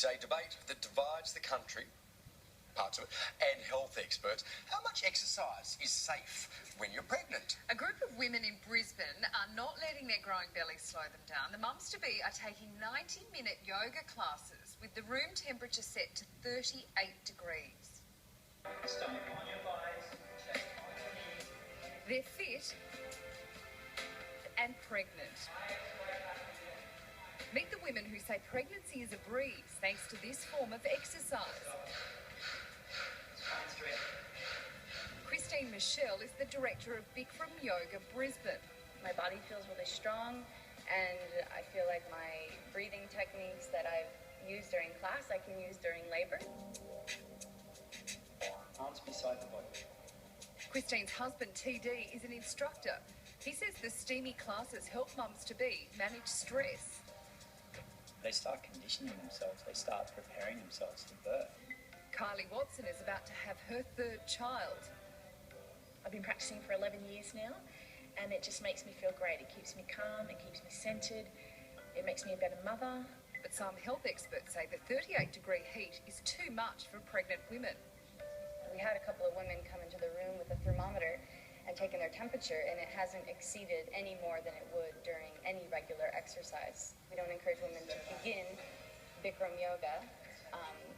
It's a debate that divides the country, parts of it, and health experts. How much exercise is safe when you're pregnant? A group of women in Brisbane are not letting their growing bellies slow them down. The mums-to-be are taking 90-minute yoga classes with the room temperature set to 38 degrees. Stomach on your thighs, chest on your knees. They're fit and pregnant. Meet the women who say pregnancy is a breeze thanks to this form of exercise. Christine Michelle is the director of Bikram Yoga Brisbane. My body feels really strong, and I feel like my breathing techniques that I've used during class, I can use during labour. Arms beside the body. Christine's husband, TD, is an instructor. He says the steamy classes help mums-to-be manage stress. They start conditioning themselves, they start preparing themselves for birth. Kylie Watson is about to have her third child. I've been practicing for 11 years now, and it just makes me feel great. It keeps me calm, it keeps me centred, it makes me a better mother. But some health experts say the 38-degree heat is too much for pregnant women. We had a couple of women come into the room with a thermometer and taken their temperature, and it hasn't exceeded any more than it would during any regular exercise. We don't encourage women to begin Bikram yoga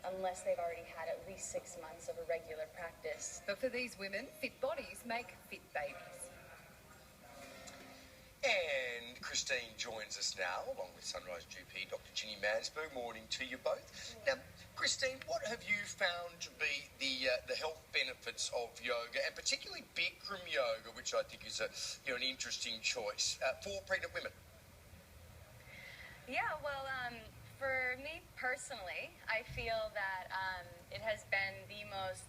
unless they've already had at least 6 months of a regular practice. But for these women, fit bodies make fit babies. And Christine joins us now, along with Sunrise GP Dr. Ginny Mansberg. Morning to you both. Now, Christine, what have you found to be the health benefits of yoga, and particularly Bikram yoga, which I think is an interesting choice for pregnant women? Yeah, well, for me personally, I feel that it has been the most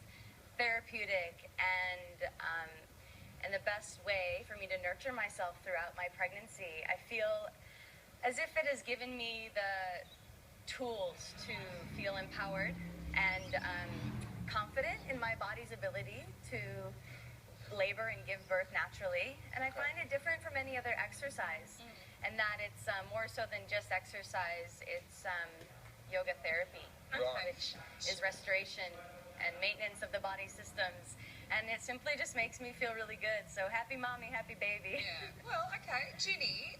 therapeutic and the best way for me to nurture myself throughout my pregnancy. I feel as if it has given me the tools to feel empowered and confident in my body's ability to labor and give birth naturally. And I find it different from any other exercise, and that it's more so than just exercise. It's yoga therapy, which is restoration and maintenance of the body systems. And it simply just makes me feel really good. So happy mommy, happy baby. Yeah. Well, okay, Ginny,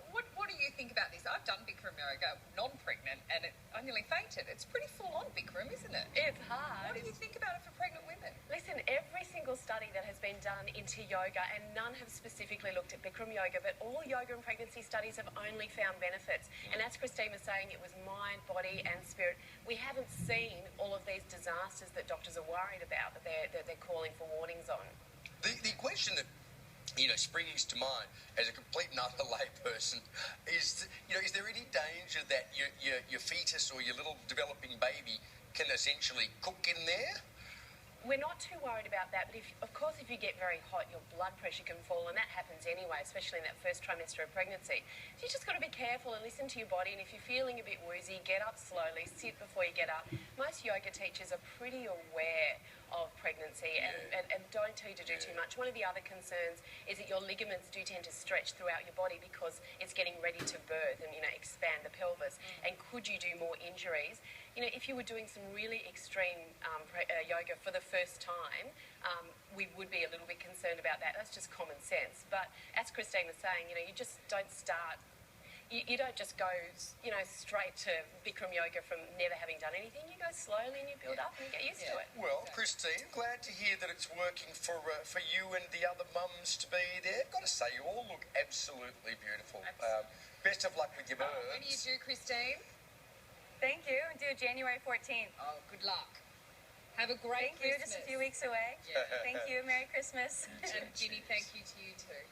what do you think about this? I've done Bikram yoga, non-pregnant, and I nearly fainted. It's pretty full-on Bikram, isn't it? It's hard. What do you think about it for pregnant women? Listen, every single study that has been done into yoga, and none have specifically looked at Bikram yoga, but all yoga and pregnancy studies have only found benefits. And as Christine was saying, it was mind, body and spirit. We haven't seen all of these disasters that doctors are worried about, that they're calling for warnings on. The question that springs to mind as a complete and utter layperson is, is there any danger that your fetus or your little developing baby can essentially cook in there? We're not too worried about that, but of course if you get very hot, your blood pressure can fall, and that happens anyway, especially in that first trimester of pregnancy. So you just got to be careful and listen to your body, and if you're feeling a bit woozy, get up slowly, sit before you get up. Most yoga teachers are pretty aware of pregnancy and don't tell you to do too much. One of the other concerns is that your ligaments do tend to stretch throughout your body because it's getting ready to birth and expand the pelvis. And could you do more injuries? If you were doing some really extreme yoga for the first time, we would be a little bit concerned about that. That's just common sense. But as Christine was saying, you just don't start. You don't just go, straight to Bikram yoga from never having done anything. You go slowly and you build up and you get used to it. Well, Christine, glad to hear that it's working for you and the other mums to be there. Got to say, you all look absolutely beautiful. Best of luck with your birth. When do you do, Christine? Thank you. I'm due January 14th. Oh, good luck. Have a great Thank you. Christmas. Just a few weeks away. Yeah. Thank you. Merry Christmas. And Ginny, thank you to you too.